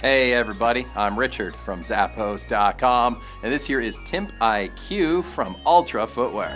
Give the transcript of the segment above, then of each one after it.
Hey everybody, I'm Richard from Zappos.com, and this here is Timp IQ from Altra Footwear.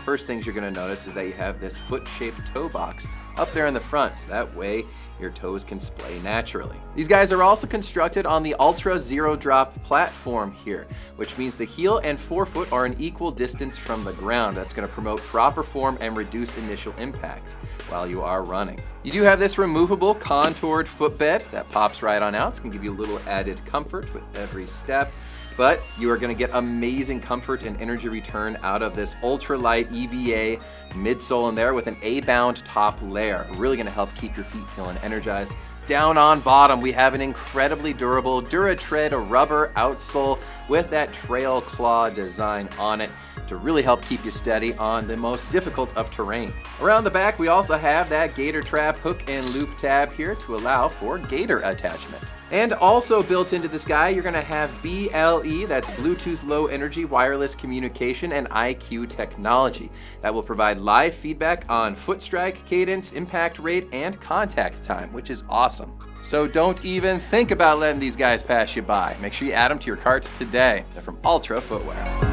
First things you're going to notice is that you have this foot-shaped toe box up there in the front, so that way your toes can splay naturally. These guys are also constructed on the Altra Zero Drop platform here, which means the heel and forefoot are an equal distance from the ground. That's going to promote proper form and reduce initial impact while you are running. You do have this removable contoured footbed that pops right on out. It's going to give you a little added comfort with every step. But you are going to get amazing comfort and energy return out of this ultralight EVA midsole in there with an A-bound top layer. Really going to help keep your feet feeling energized. Down on bottom, we have an incredibly durable DuraTread rubber outsole with that trail claw design on it to really help keep you steady on the most difficult of terrain. Around the back, we also have that gator trap hook and loop tab here to allow for gator attachment. And also built into this guy, you're going to have BLE, that's Bluetooth Low Energy Wireless Communication and IQ technology. That will provide live feedback on foot strike, cadence, impact rate, and contact time, which is awesome. So don't even think about letting these guys pass you by. Make sure you add them to your cart today. They're from Altra Footwear.